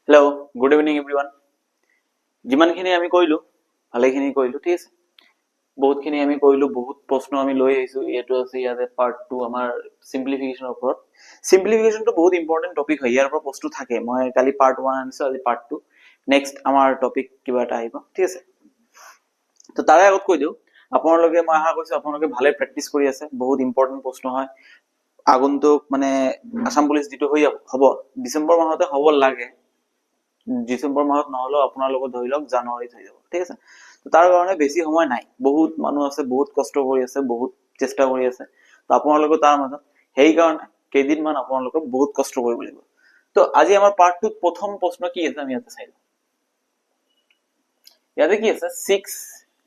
Hello, good evening everyone. যিমানখিনি আমি কইলো ভালেখিনি কইলো ঠিক আছে বহুতখিনি আমি কইলো বহুত প্ৰশ্ন আমি লৈ আহিছো এটো আছে ইয়াতে পাৰ্ট 2 আমাৰ সিম্পলিফিকেশনৰ ওপৰত সিম্পলিফিকেশন তো বহুত ইম্পৰ্টেন্ট টপিক হয় ইয়াৰ পৰা প্ৰশ্ন থাকে মই কালি পাৰ্ট 1 আনিছো আজি পাৰ্ট 2 নেক্সট আমাৰ টপিক কিবা এটা আহিব ঠিক আছে তো তাৰে আগত কৈ দিও আপোনালোকে মই আশা কৰিছো আপোনালোকে ভালে প্ৰেক্টিস কৰি আছে বহুত ইম্পৰ্টেন্ট প্ৰশ্ন হয় আগন্তুক মানে আসাম পুলিচ দিটো হ'ব ডিসেম্বৰ মাহতে হ'ব লাগে ডিসেম্বৰ মাহত নহলো আপোনালোকৰ ধৰি লওক জানুৱাৰীত হৈ যাব ঠিক আছে তো তাৰ কাৰণে বেছি সময় নাই বহুত মানুহ আছে বহুত কষ্ট কৰি আছে বহুত চেষ্টা কৰি আছে তো আপোনালোকৰ তাৰ মাজত হেই কাৰণে কেইদিন মান আপোনালোকৰ বহুত কষ্ট কৰিব লাগিব তো আজি আমাৰ পাৰ্ট 2 প্ৰথম প্ৰশ্ন কি আছে আমি ইয়াতে চাই লওঁ ইয়াতে কি আছে 6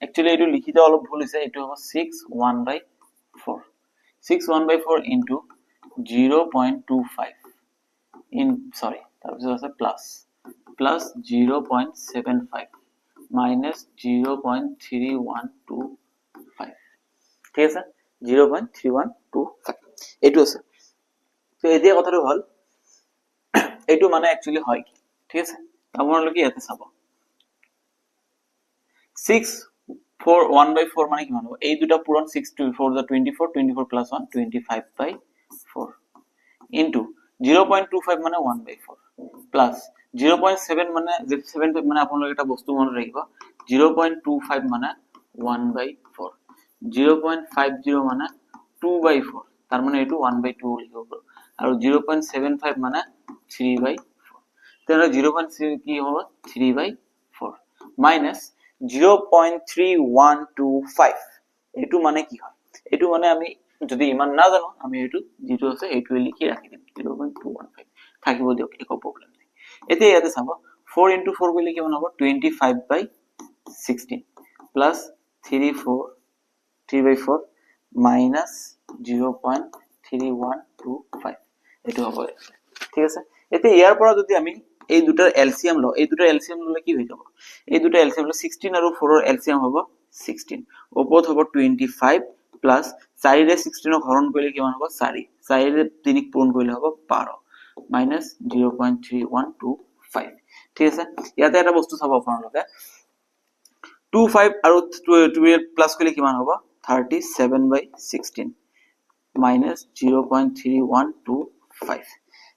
একচুয়ালি এটো লিখিতে অলপ ভুল হৈছে এটো হ'ব 6 1/4 6 1/4 into 0.25 in sorry তাৰপিছত আছে plus 0.75 minus 0.3125 ঠিক আছে 0.3125 এটো আছে তো এতিয়া কথাটো হল এটো মানে একচুয়ালি হয় কি ঠিক আছে আপোনালোকে ইয়াতে চাব 6 4 1/4 মানে কিমান হ'ব এই দুটা পূৰণ 6 to 4 the 24 24 plus 1 25/4 into 0.25 মানে 1/4 plus 0.7 মানে 7 মানে আপোনালোকে এটা বস্তু মনত ৰাখিব 0.25 মানে 1/4 0.50 মানে 2/4 তাৰ মানে এটো 1/2 লিখিব পাৰো আৰু 0.75 মানে 3/4 তেনে 0.3 কি হ'ব 3/4 minus 0.3125 এটো মানে কি হয় এটো মানে আমি যদি ইমান না জানো আমি এটো যেটো আছে এটো লিখি ৰাখি দিম 0.215 থাকিব দিওক একো প্ৰবলেম নাই এতিয়া ইয়াতে চাব 4 into 4 কৰিলে কিমান হ'ব 25/16 plus 3/4 minus 0.3125 এটো হ'ব ঠিক আছে এতিয়া ইয়াৰ পৰা যদি আমি এই দুটাৰ এলসিএম লও এই দুটাৰ এলসিএম ললে কি হৈ যাব এই দুটা এলসিএম ললে 16 আৰু 4 ৰ এলসিএম হ'ব 16 ওপৰত হ'ব 25 plus 4 ৰে 16 ক হৰণ কৰিলে কিমান হ'ব 4 4 ৰে 3 ক পূৰণ কৰিলে হ'ব 12 minus 0.3125 ঠিক আছে ইয়াতে এটা বস্তু চাব আপোনালোকে 25 আৰু 12 প্লাস কৰিলে কিমান হ'ব 37/16 minus 0.3125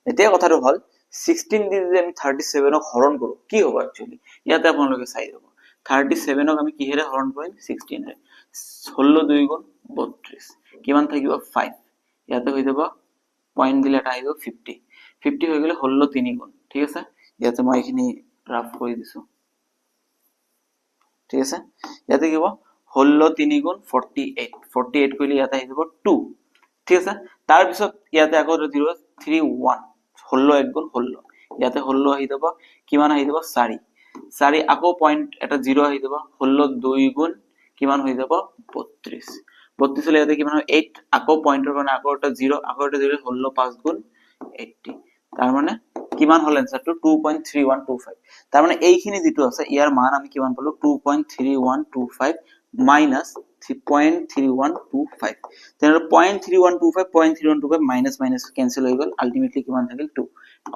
এতিয়া কথাটো হল 16 দি যদি আমি 37 ক হৰণ কৰো কি হ'ব একচুয়ালি ইয়াতে আপোনালোকে চাই দিব 37 ক আমি কিহেৰে হৰণ কৰিম 16 ৰে 16 2 গুণ 32 কিমান থাকিব 5 ইয়াতে হৈ যাব পয়েন্ট দিলে এটা আহিব 50 50 হৈ গলে 16 3 গুণ ঠিক আছে ইয়াতে মই এখিনি ৰাফ কৰি দিছো ঠিক আছে ইয়াতে কি হ'ব 16 3 গুণ 48 48 কৰিলে ইয়াতে আহি যাব 2 ঠিক আছে তাৰ পিছত ইয়াতে আকৌ 031 16 1 গুণ 16 ইয়াতে 16 আহি যাব কিমান আহি যাব 4 4 আকৌ পয়েন্ট এটা 0 আহি যাব 16 2 গুণ কিমান হৈ যাব 32 32 হলে ইয়াতে কিমান হয় 8 আকৌ পয়েন্টৰ কাৰণে আকৌ এটা 0 আকৌ এটা 0 16 5 গুণ 80 তাৰ মানে কিমান হল এনসাৰটো 2.3125 তাৰ মানে এইখিনি যেটো আছে ইয়াৰ মান আমি কিমান পালো 2.3125 minus 3.3125 তেনে 0.3125 0.3125 minus minus cancel হৈ গল আলটিমেটলি কিমান থাকিল 2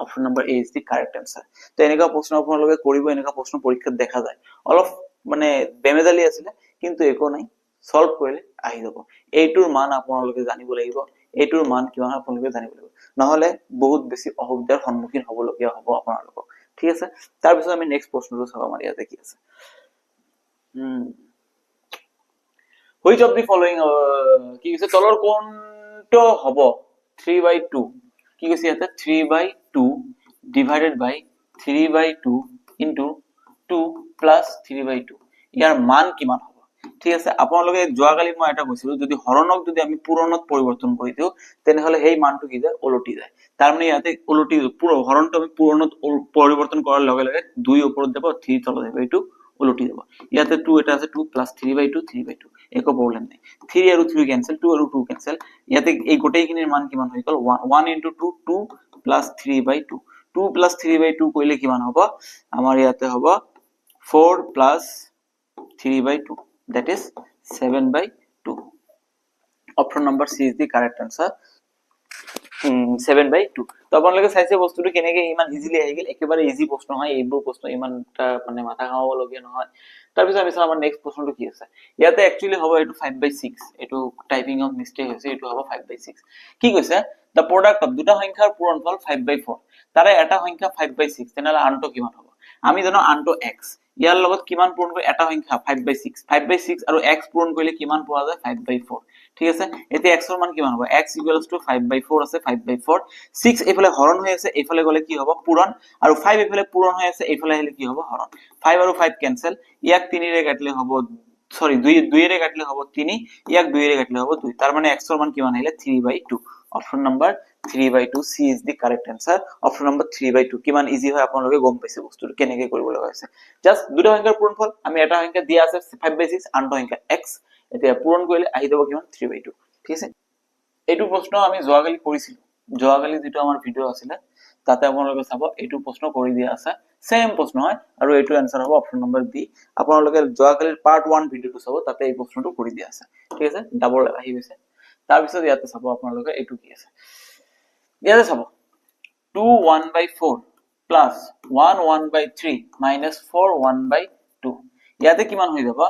option number A is the correct answer তো এনেকা প্ৰশ্ন আপোনালোকে কৰিব এনেকা প্ৰশ্ন পৰীক্ষাত দেখা যায় অলপ মানে বেমেজালি আছিল কিন্তু একো নাই সলভ কৰিলে আহি যাব এইটোৰ মান আপোনালোকে জানিব লাগিব এইটোৰ মান কিমান আপোনালোকে জানিব লাগিব নহলে বহুত বেছি অসুবিধাৰ সন্মুখীন হ'ব লগিয়া হ'ব আপোনালোকক ঠিক আছে তাৰ পিছত আমি নেক্সট প্ৰশ্নটো চাব আমাৰ ইয়াতে কি আছে which of the following কি কৈছে তলৰ কোনটো হ'ব 3/2 কি কৈছে ইয়াতে 3/2 divided by 3/2 into 2 plus 3/2 ইয়াৰ মান কিমান হ'ব ঠিক আছে আপোনালোকে যোৱাকালি মই এটা কৈছিলো যদি হৰণক যদি আমি পূৰণত পৰিৱৰ্তন কৰি দিও তেনে হলে এই মানটো কি যায় ওলটি যায় তাৰ মানে ইয়াতে ওলটি পুৰো হৰণটো আমি পূৰণত পৰিৱৰ্তন কৰাৰ লগে লগে 2 ওপৰত যাব 3 তলত যাব এইটো ওলটি যাব ইয়াতে 2 এটা আছে 2 plus 3/2 3/2 একো প্ৰবলেম নাই 3 আৰু 3 ক্যান্সেল 2 আৰু 2 ক্যান্সেল ইয়াতে এই গোটেইখিনিৰ মান কিমান হৈ গল 1 into 2 2 plus 3/2 2 plus 3/2 কইলে কিমান হ'ব আমাৰ ইয়াতে হ'ব 4 plus 3/2 that is 7/2 option number C is the correct answer 7/2 তো আপোনালোকে চাইছে বস্তুটো কেনেকে ইমান ইজিলি আহি গেল একেবাৰে ইজি প্ৰশ্ন হয় এইবোৰ প্ৰশ্ন ইমানটা মানে মাথা খাওয়াব লগিয়া নহয় তাৰ পিছত আমি চাম আমাৰ নেক্সট প্ৰশ্নটো কি আছে ইয়াতে একচুয়ালি হ'ব এটো 5/6 এটো টাইপিং অফ মিস্টেক হৈছে এটো হ'ব 5/6 কি কৈছে the product of দুটা সংখ্যাৰ পূৰণফল 5/4 তাৰে এটা সংখ্যা 5/6 তেনেহলে আনটো কিমান হ'ব আমি জানো আনটো x ইয়াৰ লগত কিমান পূৰণ কৰি এটা সংখ্যা 5/6 আৰু x পূৰণ কৰিলে কিমান পোৱা যায় 5/4 ঠিক আছে এতিয়া x ৰ মান কিমান হ'ব x = 5/4 আছে 5/4 6 এফালে হৰণ হৈ আছে এফালে গলে কি হ'ব পূৰণ আৰু 5 এফালে পূৰণ হৈ আছে এফালে আহিলে কি হ'ব হৰণ 5 আৰু 5 ক্যান্সেল ইয়াক 3 ৰে কাটিলে হ'ব সৰি 2 ৰে কাটিলে হ'ব 3 ইয়াক 2 ৰে কাটিলে হ'ব 2 তাৰ মানে x ৰ মান কিমান আহিলে 3/2 option number 3/2 C is the correct answer option number 3/2 কিমান ইজি হয় আপোনালোকে গম পাইছে বস্তুটো কেনেকে কৰিব লগা হৈছে জাস্ট দুটা সংখ্যাৰ পূৰণফল আমি এটা সংখ্যা দিয়া আছে 5/6 আনটো সংখ্যা x এতিয়া পূৰণ কৰিলে আহি যাব কিমান 3/2 ঠিক আছে এইটো প্ৰশ্ন আমি যোৱাকালি কৰিছিলো যোৱাকালি যেটো আমাৰ ভিডিও আছিল তাতে আপোনালোকে চাব এইটো প্ৰশ্ন কৰি দিয়া আছে সেম প্ৰশ্ন হয় আৰু এইটো आंसर হ'ব অপশন নম্বৰ বি আপোনালোকে যোৱাকালিৰ পাৰ্ট 1 ভিডিওটো চাব তাতে এই প্ৰশ্নটো কৰি দিয়া আছে ঠিক আছে ডাবল আহি গৈছে তাৰ পিছত ইয়াতে চাব আপোনালোকে এইটো কি আছে ইয়াতে চাব 2 1/4 plus 1 1/3 minus 4 1/2 ইয়াতে কিমান হৈ যাব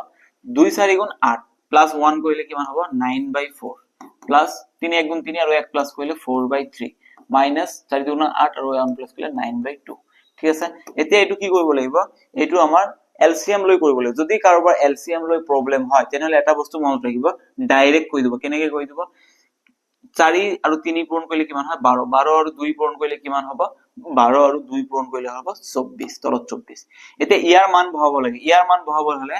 2 4 গুণ 8 plus 1 কৰিলে কিমান হ'ব 9/4 plus 3 1 গুণ 3 আৰু 1 plus কৰিলে 4/3 minus 4 গুণ 8 আৰু 1 plus কৰিলে 9/2 ঠিক আছে এতিয়া এটো কি কৰিব লাগিব এটো আমাৰ LCM লৈ কৰিব লাগিব যদি কাৰোবাৰ LCM লৈ প্ৰবলেম হয় তেনেহলে এটা বস্তু মনত ৰাখিব ডাইৰেক্ট কৈ দিব কেনেকে কৈ দিব 4 আৰু 3 পূৰণ কৰিলে কিমান হয় 12 12 আৰু 2 পূৰণ কৰিলে কিমান হ'ব 12 আৰু 2 পূৰণ কৰিলে হ'ব 24 তলত 24 এতিয়া ইয়াৰ মান বহাব লাগে ইয়াৰ মান বহাব হলে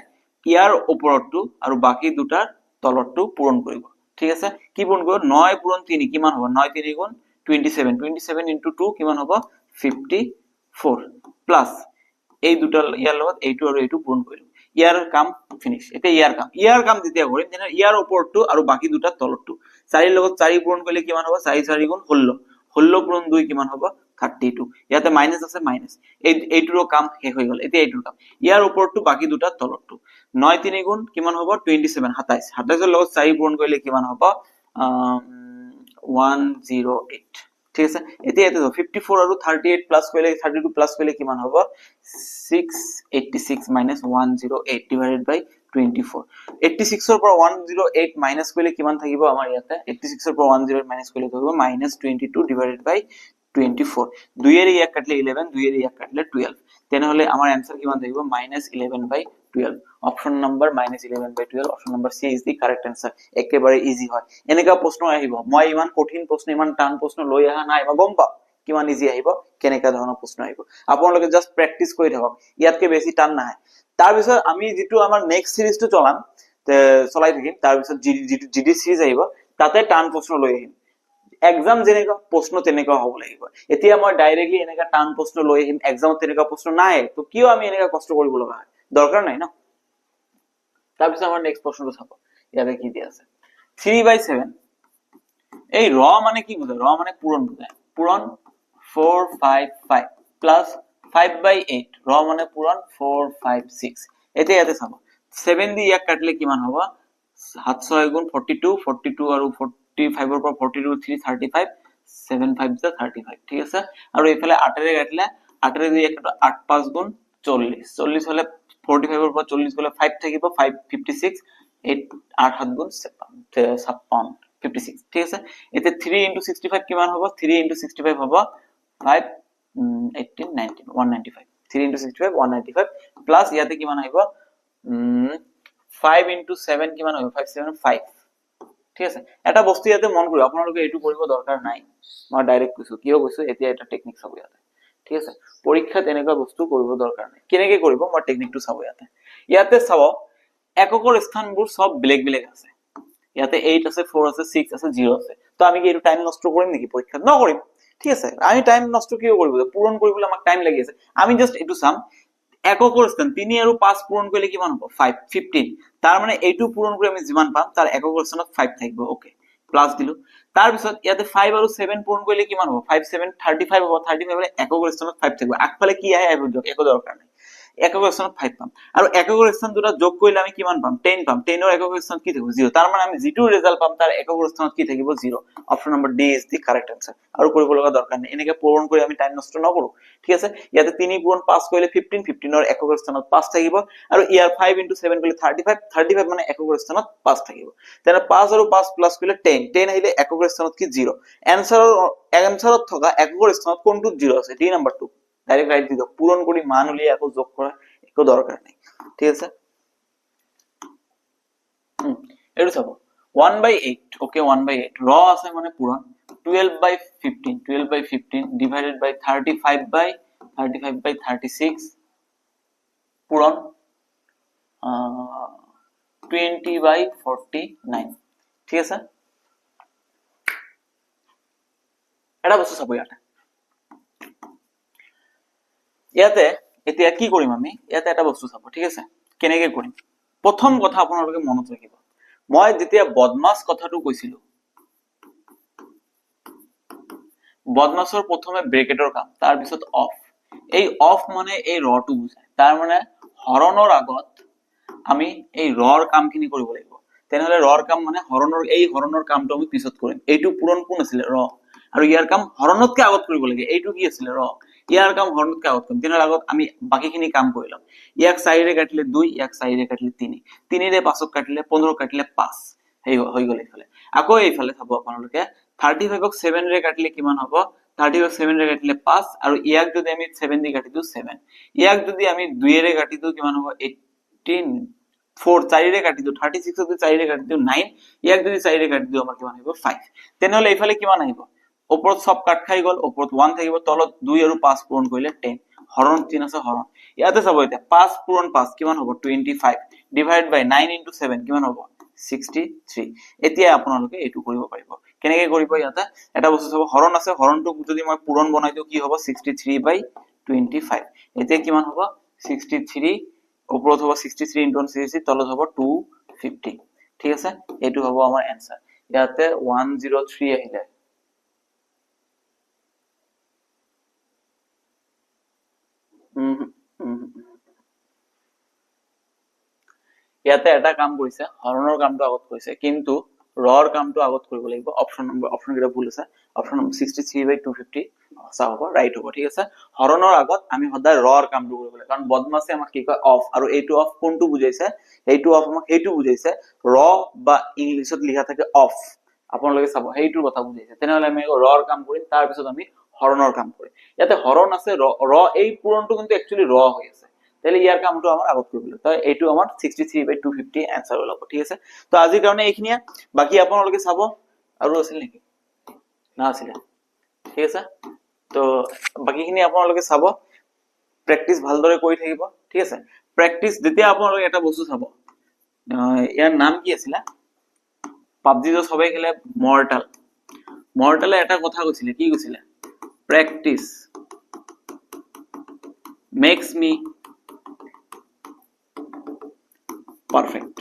ইয়াৰ ওপৰটো আৰু বাকি দুটাৰ তলৰটো পূৰণ কৰিব ঠিক আছে কি পূৰণ কৰিব 9 পূৰণ 3 কিমান হ'ব 9 3 গুণ 27 27 into 2 কিমান হ'ব 54 প্লাস এই দুটা ইয়াৰ লগত এইটো আৰু এইটো পূৰণ কৰিলো ইয়াৰ কাম ফিনিশ এতিয়া ইয়াৰ কাম যেতিয়া কৰিম তেনে ইয়াৰ ওপৰটো আৰু বাকি দুটা তলৰটো 4 লগত 4 পূৰণ কৰিলে কিমান হ'ব 4 4 গুণ 16 16 পূৰণ 2 কিমান হ'ব 32 ইয়াতে মাইনাস আছে মাইনাস এইটোৰ কাম শেষ হৈ গল এতিয়া এইটোৰ কাম ইয়াৰ ওপৰটো বাকি দুটা তলৰটো 9 3 গুণ কিমান হ'ব 27 27 27 ৰ লগত 4 পূৰণ কৰিলে কিমান হ'ব 108 ঠিক আছে এতিয়া এতে 54 আৰু 38 প্লাস কৰিলে 32 প্লাস কৰিলে কিমান হ'ব 686 minus 108 divided by 24 86 ৰ পৰা 108 মাইনাস কৰিলে কিমান থাকিব আমাৰ ইয়াতে 86 ৰ পৰা 108 মাইনাস কৰিলে থাকিব -22 divided by 24 2 এৰ ইয়াক কাটলে 11 2 এৰ ইয়াক কাটলে 12 তেনেহলে আমাৰ आंसर কিমান থাকিব -11/12 option number -11/12 option number C is the correct answer একেবাৰে ইজি হয় এনেকা প্ৰশ্ন আহিব মই ইমান কঠিন প্ৰশ্ন ইমান টান প্ৰশ্ন লৈ আহা নাই মই গম পাও কিমান ইজি আহিব কেনেকা ধৰণৰ প্ৰশ্ন আহিব আপোনালোকে জাস্ট প্ৰেক্টিস কৰি থাকক ইয়াতকে বেছি টান নাই তাৰ পিছত আমি যেটো আমাৰ নেক্সট সিৰিজটো চলাম চলাই থাকিম তাৰ পিছত জিডি সিৰিজ আহিব তাতে টান প্ৰশ্ন লৈ আহিম एग्जाम जेनेका प्रश्न तेनेका হ'ব লাগিব এতিয়া মই ডাইৰেক্টলি এনেকা টান প্ৰশ্ন লৈ আহিম एग्जाम तेनेका प्रश्न নাই তো কিয় আমি এনেকা কষ্ট কৰিব লগা হয় দৰকাৰ নাই না তাৰ পিছত আমাৰ নেক্সট প্ৰশ্নটো চাব ইয়াতে কি দিয়া আছে 3/7 এই ৰ মানে কি বুজায় ৰ মানে পূৰণ বুজায় পূৰণ 455 প্লাস 5/8 ৰ মানে পূৰণ 456 এতিয়া ইয়াতে চাব 7 দি ইয়াক কাটলে কিমান হ'ব 7 6 গুণ 42 42 আৰু 45 ৰ পৰা 42 3 35 7 5 35 ঠিক আছে আৰু এফালে 8 ৰে কাটলে 8 ৰে দি একটা 8 5 গুণ 40 40 হলে 45 ৰ পৰা 40 গলে 5 থাকিব 5 56 8 8 7 গুণ 56 56 ঠিক আছে এতে 3 into 65 কিমান হ'ব 3 into 65 হ'ব 5 18 19 195 3 into 65 195 প্লাস ইয়াতে কিমান আহিব 5 into 7 কিমান হ'ব 5 7 5 ঠিক আছে এটা বস্তু ইয়াতে মন কৰিব আপোনালোকে এটো কৰিব দৰকাৰ নাই মই ডাইৰেক্ট কৈছো কিয় কৈছো এতিয়া এটা টেকনিক চাব ইয়াতে ঠিক আছে পৰীক্ষাত এনেকা বস্তু কৰিব দৰকাৰ নাই কেনেকে কৰিব মই টেকনিকটো চাব ইয়াতে চাব এককৰ স্থানবোৰ সব বেলেগ বেলেগ আছে ইয়াতে 8 আছে 4 আছে 6 আছে 0 আছে তো আমি কি এটো টাইম নষ্ট কৰিম নেকি পৰীক্ষাত নকৰিম ঠিক আছে আমি টাইম নষ্ট কিয় কৰিব পূৰণ কৰিবলৈ আমাক টাইম লাগি আছে আমি জাস্ট এটো চাম এককৰ স্থান 3 আৰু 5 পূৰণ কৰিলে কিমান হ'ব 5 15 তাৰ মানে এইটো পূৰণ কৰি আমি যিমান পাম তাৰ এককৰ স্থানত 5 থাকিব ওকে প্লাস দিলো তাৰ পিছত ইয়াতে 5 আৰু 7 পূৰণ কৰিলে কিমান হ'ব 5 7 35 হ'ব 35 হলে এককৰ স্থানত 5 থাকিব আগফালে কি আহে আহিব একো দৰকাৰ নাই একক স্থানত 5 পাম আৰু একক স্থান দুটা যোগ কৰিলে আমি কিমান পাম 10 পাম 10 ৰ একক স্থানত কি থাকিব 0 তাৰ মানে আমি যেটো ৰিজাল্ট পাম তাৰ একক স্থানত কি থাকিব 0 option number D is the correct answer আৰু কৰিব লগা দৰকাৰ নাই এনেকে পূৰণ কৰি আমি টাইম নষ্ট নকৰো ঠিক আছে ইয়াতে 3 পূৰণ 5 কৰিলে 15 15 ৰ একক স্থানত 5 থাকিব আৰু ইয়াৰ 5 * 7 কৰিলে 35 35 মানে একক স্থানত 5 থাকিব তেনে 5 আৰু 5 প্লাস কৰিলে 10 10 আহিলে একক স্থানত কি 0 এনসাৰত থকা একক স্থানত কোনটো 0 আছে ডি নাম্বাৰটো ডাইরেক্ট রাইট দিও পূরণ করি মান উলিয়ে একো যোগ করা একো দরকার নেই ঠিক আছে এটো চাবো 1/8 ওকে 1/8 র আছে মানে পূরণ 12/15 ডিভাইডেড বাই 35/36 পূরণ 20/49 ঠিক আছে এটা বস্তু চাবো ইয়াতে এতিয়া কি কৰিম আমি ইয়াতে এটা বস্তু চাব ঠিক আছে কেনেকৈ কৰিম প্ৰথম কথা আপোনালোকে মনত ৰাখিব মই যেতিয়া বদমাস কথাটো কৈছিলো বদমাসৰ প্ৰথমে ব্ৰেকেটৰ কাম তাৰ পিছত অফ এই অফ মানে এই ৰটো বুজায় তাৰ মানে হৰণৰ আগত আমি এই ৰৰ কামখিনি কৰিব লাগিব তেনেহলে ৰৰ কাম মানে হৰণৰ কামটো আমি পিছত কৰিম এইটো পূৰণ কোন আছিল ৰ আৰু ইয়াৰ কাম হৰণতকৈ আগত কৰিব লাগে এইটো কি আছিল ৰ ইয়াৰ কাম হৰণতকৈ আগত কৰিম তেনে আগত আমি বাকিখিনি কাম কৰি লম ইয়াক 4 ৰে কাটিলে 2 ইয়াক 4 ৰে কাটিলে 3 3 ৰে 5 কাটিলে 15 কাটিলে 5 হৈ গল এইফালে আকৌ এইফালে চাব আপোনালোকে 35 ক 7 ৰে কাটিলে কিমান হ'ব 30 ক 7 ৰে কাটিলে 5 আৰু ইয়াক যদি আমি 7 দি কাটি দিও 7 ইয়াক যদি আমি 2 ৰে কাটি দিও কিমান হ'ব 18 4 4 ৰে কাটি দিও 36 ক 4 ৰে কাটি দিও 9 ইয়াক যদি 4 ৰে কাটি দিও আমাৰ কিমান হ'ব 5 তেনেহলে এইফালে কিমান আহিব ওপৰত সব কাট খাই গল ওপৰত 1 থাকিব তলত 2 আৰু 5 পূৰণ কৰিলে 10 হৰণ 3 আছে হৰণ ইয়াতে চাব এটা 5 পূৰণ 5 কিমান হ'ব 25 ডিভাইড বাই 9 * 7 কিমান হ'ব 63 এতিয়া আপোনালোকে এটো কৰিব পাৰিব কেনেকৈ কৰিব ইয়াতে এটা বস্তু চাব হৰণ আছে হৰণটো যদি মই পূৰণ বনাই দিও কি হ'ব 63/25 এতিয়া কিমান হ'ব 63 ওপৰত হ'ব 63 * 160 তলত হ'ব 250 ঠিক আছে এটো হ'ব আমাৰ आंसर ইয়াতে 103 আহিলে ইয়াতে এটা কাম কৰিছে হৰণৰ কামটো আগত কৰিছে কিন্তু ৰৰ কামটো আগত কৰিব লাগিব অপচন কেটা ভুল আছে অপচন 63/250 সঁচা হ'ব ৰাইট হ'ব ঠিক আছে হৰণৰ আগত আমি সদায় ৰৰ কামটো কৰিব লাগে কাৰণ বদমাসে আমাক কি কয় অফ আৰু এইটো অফ কোনটো বুজাইছে এইটো অফ আমাক এইটো বুজাইছে ৰ বা ইংলিশত লিখা থাকে অফ আপোনালোকে চাব এইটো কথা বুজাইছে তেনেহলে আমি ৰৰ কাম কৰিম তাৰ পিছত আমি হৰণৰ কাম কৰিম ইয়াতে হৰণ আছে ৰ এই পূৰণটো কিন্তু একচুয়ালি ৰ হৈ আছে তাহলে ইয়াৰ কামটো আমাৰ আগত কৰিব লাগিব তো এইটো আমাৰ 63/250 आंसर হ'ব ঠিক আছে তো আজিৰ কাৰণে এইখিনিয়ে বাকি আপোনালোকে চাব আৰু আছিল নেকি না আছিল ঠিক আছে তো বাকিখিনি আপোনালোকে চাব প্ৰেক্টিস ভালদৰে কৰি থাকিব ঠিক আছে প্ৰেক্টিস যেতিয়া আপোনালোকে এটা বস্তু চাব ইয়াৰ নাম কি আছিল পাবজি তো সবাই খেলে মৰ্টালে এটা কথা কৈছিল কি কৈছিল প্ৰেক্টিস makes me perfect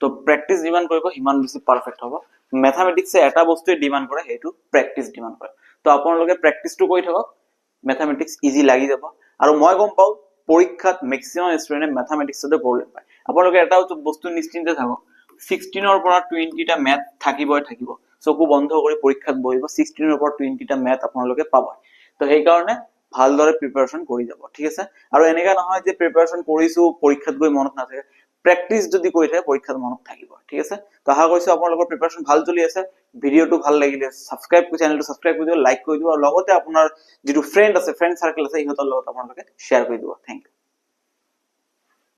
তো প্ৰ্যাকটিস ডিমান্ড কৰিব হিমান বেছি পাৰফেক্ট হ'ব ম্যাথমেটিক্সে এটা বস্তুৱে ডিমান্ড কৰে হেতু প্ৰ্যাকটিস ডিমান্ড কৰে তো আপোনালোকে প্ৰ্যাকটিসটো কৰি থাকক ম্যাথমেটিক্স ইজি লাগি যাব আৰু মই গম পাও পৰীক্ষাত ম্যাক্সিমাম ষ্টুডেন্টে ম্যাথমেটিক্সতে প্ৰবলেম পায় আপোনালোকে এটা বস্তু নিশ্চিন্তে থাকক 16 ৰ পৰা 20 টা ম্যাথ থাকিবই থাকিব চকু বন্ধ কৰি পৰীক্ষাত বহিব 16 ৰ পৰা 20 টা ম্যাথ আপোনালোকে পাব তো সেই কাৰণে ভালদৰে প্ৰিপাৰেচন কৰি যাব ঠিক আছে আৰু এনেকা নহয় যে প্ৰিপাৰেচন কৰিছো পৰীক্ষাত গৈ মনত নাথাকে প্ৰ্যাকটিস যদি কৰি থাকে পৰীক্ষাত মনত থাকিব ঠিক আছে তো আশা কৰিছো আপোনালোকৰ প্ৰিপাৰেচন ভাল চলি আছে ভিডিওটো ভাল লাগিলে সাবস্ক্ৰাইব কৰি চেনেলটো সাবস্ক্ৰাইব কৰি দিও লাইক কৰি দিও আৰু লগতে আপোনাৰ যেটো ফ্ৰেন্ড আছে ফ্ৰেন্ড সাৰ্কেল আছে ইহঁতৰ লগত আপোনালোকে শেয়াৰ কৰি দিও থ্যাংক ইউ